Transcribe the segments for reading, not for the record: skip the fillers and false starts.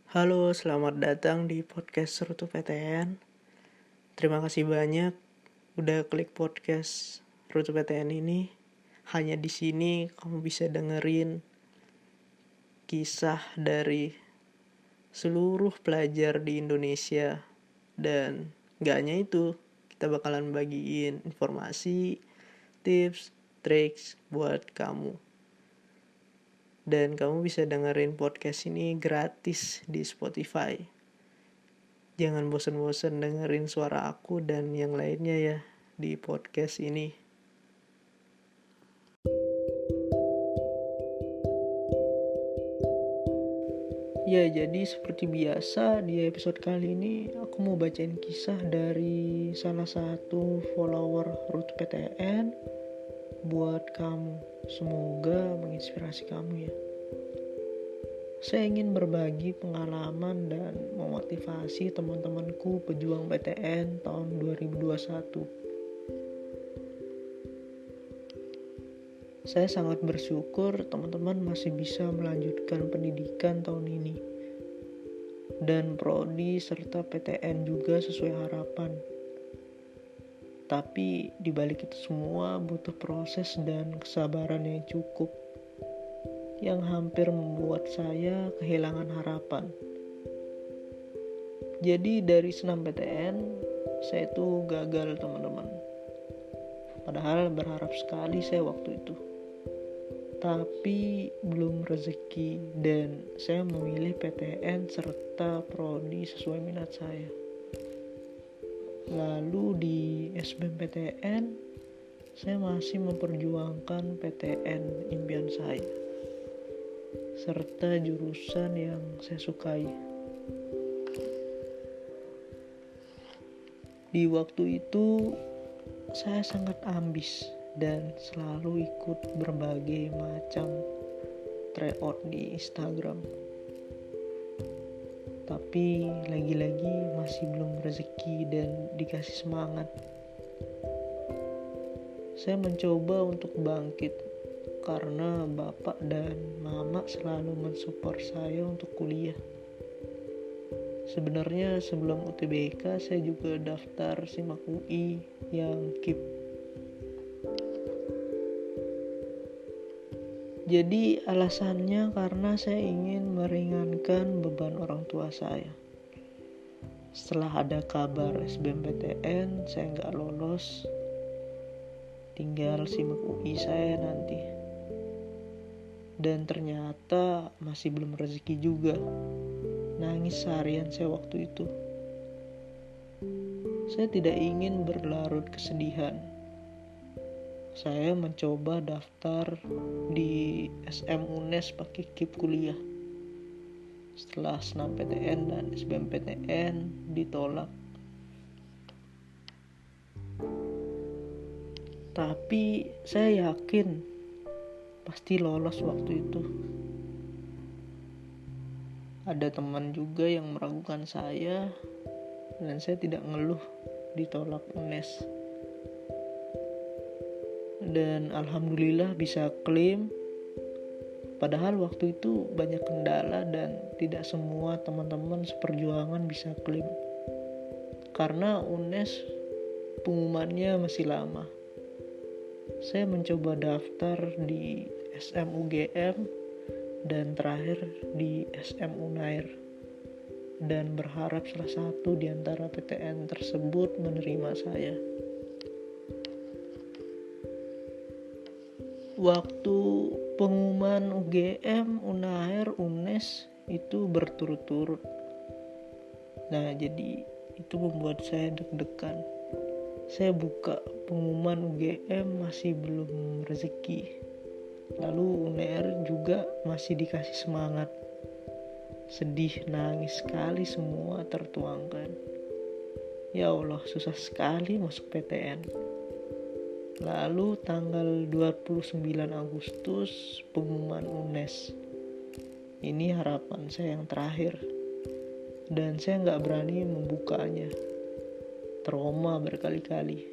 Halo, selamat datang di podcast Rutu PTN. Terima kasih banyak udah klik podcast Rutu PTN ini. Hanya di sini kamu bisa dengerin kisah dari seluruh pelajar di Indonesia. Dan gak hanya itu, kita bakalan bagiin informasi, tips, triks buat kamu. Dan kamu bisa dengerin podcast ini gratis di Spotify. Jangan bosan-bosan dengerin suara aku dan yang lainnya ya di podcast ini. Ya, jadi seperti biasa di episode kali ini aku mau bacain kisah dari salah satu follower Rutu PTN buat kamu. Semoga menginspirasi kamu ya. Saya ingin berbagi pengalaman dan memotivasi teman-temanku pejuang PTN tahun 2021. Saya sangat bersyukur teman-teman masih bisa melanjutkan pendidikan tahun ini. Dan prodi serta PTN juga sesuai harapan. Tapi di balik itu semua butuh proses dan kesabaran yang cukup, yang hampir membuat saya kehilangan harapan. Jadi dari senam PTN, saya itu gagal teman-teman. Padahal berharap sekali saya waktu itu. Tapi belum rezeki dan saya memilih PTN serta prodi sesuai minat saya. Lalu di SBMPTN saya masih memperjuangkan PTN impian saya serta jurusan yang saya sukai. Di waktu itu saya sangat ambis dan selalu ikut berbagai macam tryout di Instagram. Tapi lagi-lagi masih belum rezeki dan dikasih semangat. Saya mencoba untuk bangkit karena bapak dan mama selalu mensupport saya untuk kuliah. Sebenarnya sebelum UTBK saya juga daftar SIMAK UI yang KIP. Jadi alasannya karena saya ingin meringankan beban orang tua saya. Setelah ada kabar SBMPTN saya nggak lolos, tinggal SIMAK UI saya nanti. Dan ternyata masih belum rezeki juga. Nangis seharian saya waktu itu. Saya tidak ingin berlarut kesedihan. Saya mencoba daftar di SM UNES pakai KIP kuliah. Setelah senam PTN dan SBMPTN ditolak. Tapi saya yakin pasti lolos waktu itu. Ada teman juga yang meragukan saya dan saya tidak ngeluh ditolak UNES. Dan alhamdulillah bisa klaim. Padahal waktu itu banyak kendala dan tidak semua teman-teman seperjuangan bisa klaim. Karena UNES pengumumannya masih lama. Saya mencoba daftar di SM UGM dan terakhir di SM Unair. Dan berharap salah satu di antara PTN tersebut menerima saya. Waktu pengumuman UGM, Unair, UNES itu berturut-turut. Nah, jadi itu membuat saya deg-degan. Saya buka pengumuman UGM masih belum rezeki. Lalu Unair juga masih dikasih semangat. Sedih, nangis sekali semua tertuangkan. Ya Allah, susah sekali masuk PTN. Lalu tanggal 29 Agustus pengumuman UNES. Ini harapan saya yang terakhir. Dan saya gak berani membukanya. Trauma berkali-kali.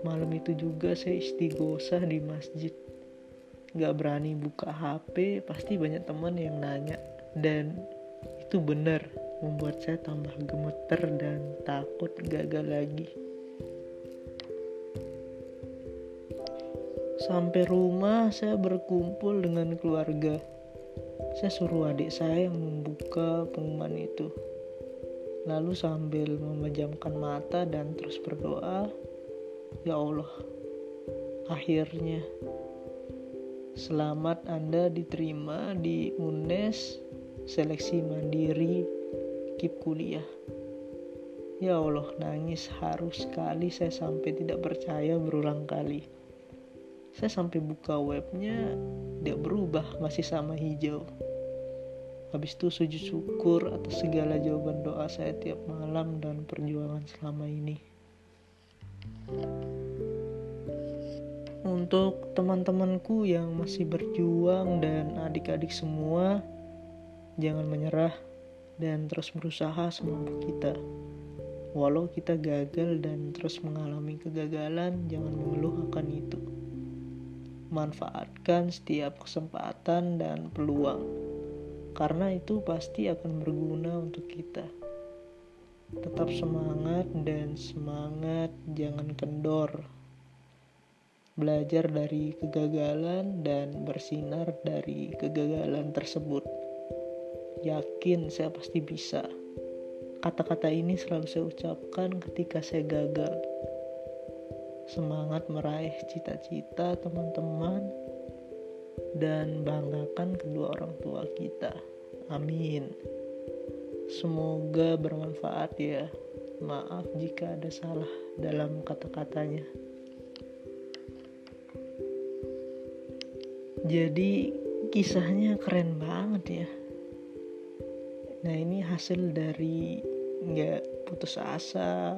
Malam itu juga saya istighosah di masjid. Gak berani buka HP, pasti banyak teman yang nanya. Dan itu benar membuat saya tambah gemeter dan takut gagal lagi. Sampai rumah saya berkumpul dengan keluarga. Saya suruh adik saya yang membuka pengumuman itu. Lalu sambil memejamkan mata dan terus berdoa, "Ya Allah, akhirnya selamat Anda diterima di UNES seleksi mandiri KIP kuliah." Ya Allah, nangis haru sekali saya sampai tidak percaya berulang kali. Saya sampai buka webnya, tidak berubah, masih sama hijau. Habis itu sujud syukur atas segala jawaban doa saya tiap malam dan perjuangan selama ini. Untuk teman-temanku yang masih berjuang dan adik-adik semua, jangan menyerah dan terus berusaha semampu kita. Walau kita gagal dan terus mengalami kegagalan, jangan mengeluh akan itu. Manfaatkan setiap kesempatan dan peluang, karena itu pasti akan berguna untuk kita. Tetap semangat dan semangat, jangan kendor. Belajar dari kegagalan dan bersinar dari kegagalan tersebut. Yakin saya pasti bisa. Kata-kata ini selalu saya ucapkan ketika saya gagal. Semangat meraih cita-cita teman-teman dan banggakan kedua orang tua kita. Amin. Semoga bermanfaat ya. Maaf jika ada salah dalam kata-katanya. Jadi kisahnya keren banget ya. Nah, ini hasil dari gak putus asa,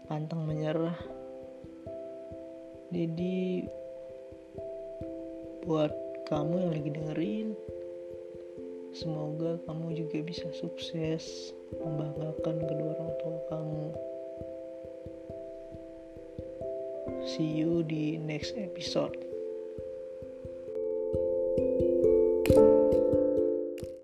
pantang menyerah. Jadi buat kamu yang lagi dengerin, semoga kamu juga bisa sukses membanggakan kedua orang tua kamu. See you di next episode.